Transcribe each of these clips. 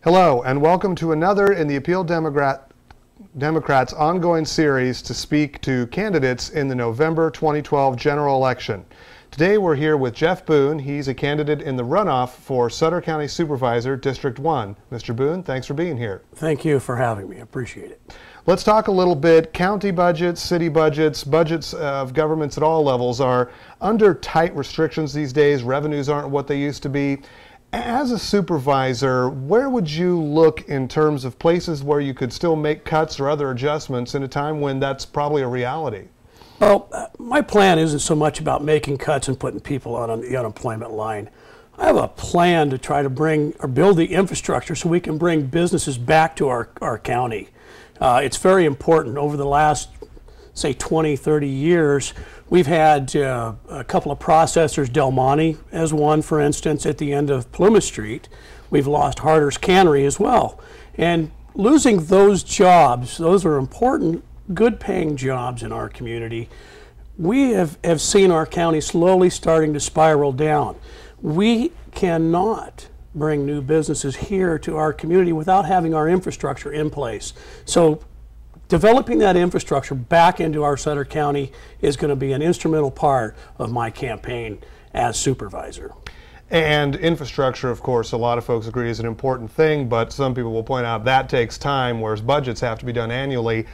Hello, and welcome to another in the Appeal Democrats' ongoing series to speak to candidates in the November 2012 general election. Today we're here with Jeff Boone. He's a candidate in the runoff for Sutter County Supervisor, District 1. Mr. Boone, thanks for being here. Thank you for having me. I appreciate it. Let's talk a little bit. County budgets, city budgets, budgets of governments at all levels are under tight restrictions these days. Revenues aren't what they used to be. As a supervisor, where would you look in terms of places where you could still make cuts or other adjustments in a time when that's probably a reality? Well, my plan isn't so much about making cuts and putting people on the unemployment line. I have a plan to try to bring or build the infrastructure so we can bring businesses back to our county. It's very important. Over the last, say, 20, 30 years, we've had a couple of processors, Del Monte as one, for instance, at the end of Plymouth Street. We've lost Harder's Cannery as well. And losing those jobs, those are important, good-paying jobs in our community. We have seen our county slowly starting to spiral down. We cannot bring new businesses here to our community without having our infrastructure in place. So developing that infrastructure back into our Sutter County is going to be an instrumental part of my campaign as supervisor. And infrastructure, of course, a lot of folks agree is an important thing, but some people will point out that takes time, whereas budgets have to be done annually.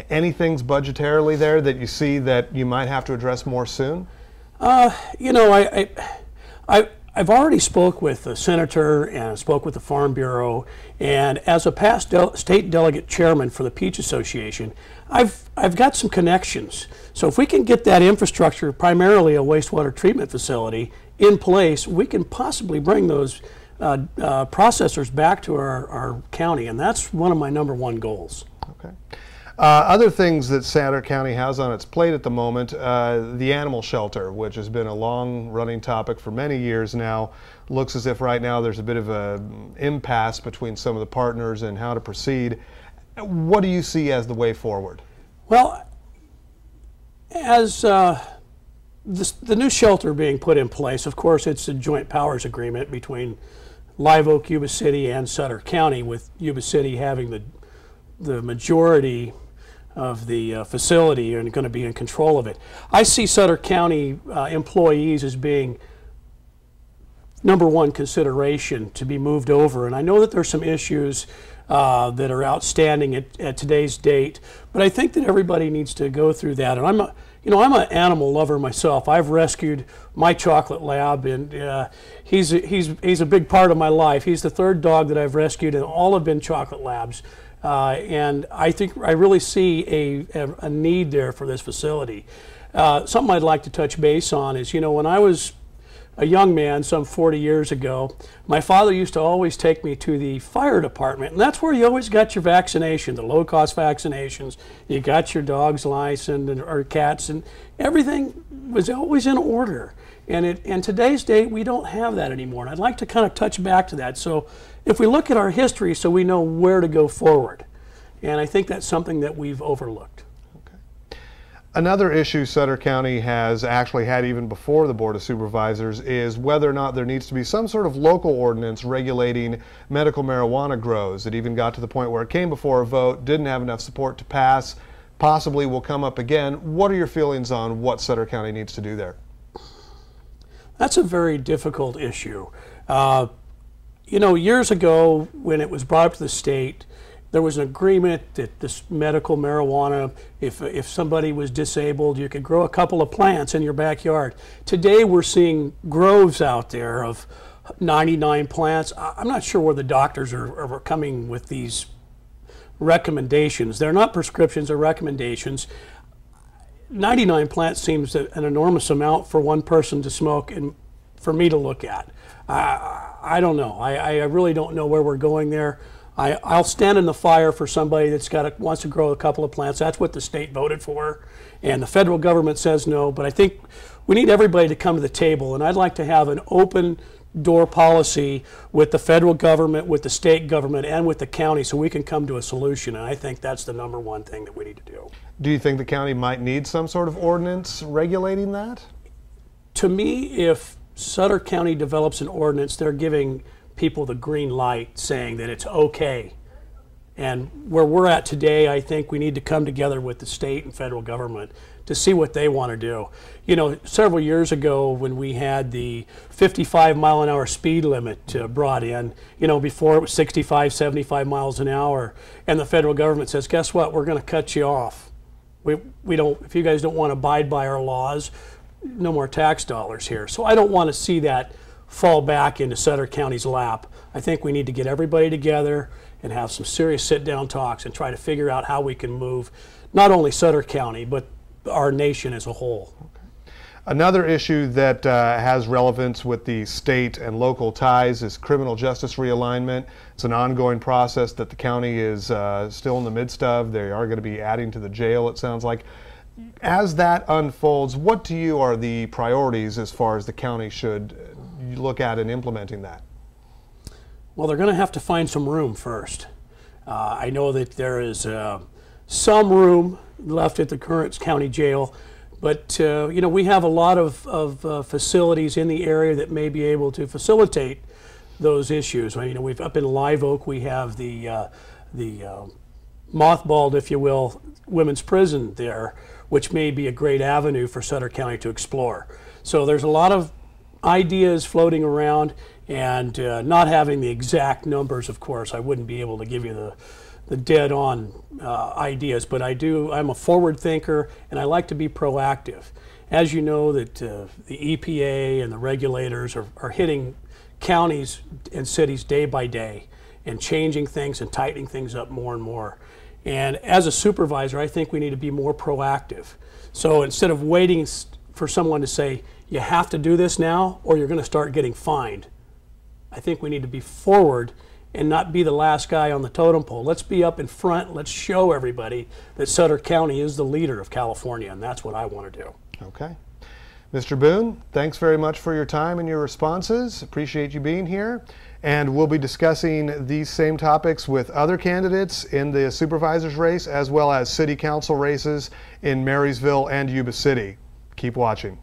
Anything budgetarily there that you see that you might have to address more soon? You know, I've already spoke with the senator and spoke with the Farm Bureau, and as a past state delegate chairman for the Peach Association, I've got some connections. So if we can get that infrastructure, primarily a wastewater treatment facility, in place, we can possibly bring those processors back to our county, and that's one of my #1 goals. Okay. Other things that Sutter County has on its plate at the moment, the animal shelter, which has been a long-running topic for many years now. Looks as if right now there's a bit of an impasse between some of the partners and how to proceed. What do you see as the way forward? Well, as the new shelter being put in place, of course, it's a joint powers agreement between Live Oak, Yuba City, and Sutter County, with Yuba City having the majority of the facility and going to be in control of it. I see Sutter County employees as being #1 consideration to be moved over, and I know that there's some issues that are outstanding at today's date, but I think that everybody needs to go through that. And I'm an animal lover myself. I've rescued my chocolate lab, and he's a big part of my life. He's the 3rd dog that I've rescued, and all have been chocolate labs. And I think I really see a need there for this facility. Something I'd like to touch base on is, when I was a young man some 40 years ago, my father used to always take me to the fire department, and that's where you always got your vaccination, the low-cost vaccinations. You got your dog's license or cats, and everything was always in order. And in today's date, we don't have that anymore. And I'd like to kind of touch back to that. So if we look at our history so we know where to go forward. And I think that's something that we've overlooked. Okay. Another issue Sutter County has actually had even before the Board of Supervisors is whether or not there needs to be some sort of local ordinance regulating medical marijuana grows. It even got to the point where it came before a vote, didn't have enough support to pass, possibly will come up again. What are your feelings on what Sutter County needs to do there? That's a very difficult issue. Years ago, when it was brought up to the state, there was an agreement that this medical marijuana, if somebody was disabled, you could grow a couple of plants in your backyard. Today, we're seeing groves out there of 99 plants. I'm not sure where the doctors are coming with these recommendations. They're not prescriptions, they're recommendations. 99 plants seems an enormous amount for one person to smoke and for me to look at. I don't know. I really don't know where we're going there. I'll stand in the fire for somebody that's wants to grow a couple of plants. That's what the state voted for, and the federal government says no. But I think we need everybody to come to the table, and I'd like to have an open door policy with the federal government, with the state government, and with the county so we can come to a solution. And I think that's the #1 thing that we need to do. Do you think the county might need some sort of ordinance regulating that? To me, if Sutter County develops an ordinance, they're giving people the green light saying that it's okay. And where we're at today, I think we need to come together with the state and federal government to see what they want to do. You know, several years ago when we had the 55-mile-an-hour speed limit brought in, you know, before it was 65, 75 miles an hour, and the federal government says, guess what, we're going to cut you off. We don't, if you guys don't want to abide by our laws, no more tax dollars here. So I don't want to see that fall back into Sutter County's lap. I think we need to get everybody together and have some serious sit-down talks and try to figure out how we can move not only Sutter County, but our nation as a whole. Okay. Another issue that has relevance with the state and local ties is criminal justice realignment. It's an ongoing process that the county is still in the midst of. They are going to be adding to the jail, it sounds like. As that unfolds, what to you are the priorities as far as the county should look at in implementing that? Well, they're going to have to find some room first. I know that there is some room left at the current county jail, but you know, we have a lot of facilities in the area that may be able to facilitate those issues. You know, we've up in Live Oak, we have the mothballed, if you will, women's prison there, which may be a great avenue for Sutter County to explore. So there's a lot of ideas floating around, and not having the exact numbers, of course, I wouldn't be able to give you the dead-on ideas, but I'm a forward thinker, and I like to be proactive. As you know, that the EPA and the regulators are hitting counties and cities day by day and changing things and tightening things up more and more. And as a supervisor, I think we need to be more proactive. So instead of waiting for someone to say, you have to do this now or you're going to start getting fined, I think we need to be forward and not be the last guy on the totem pole. Let's be up in front. Let's show everybody that Sutter County is the leader of California, and that's what I want to do. Okay. Mr. Boone, thanks very much for your time and your responses. Appreciate you being here. And we'll be discussing these same topics with other candidates in the supervisor's race, as well as city council races in Marysville and Yuba City. Keep watching.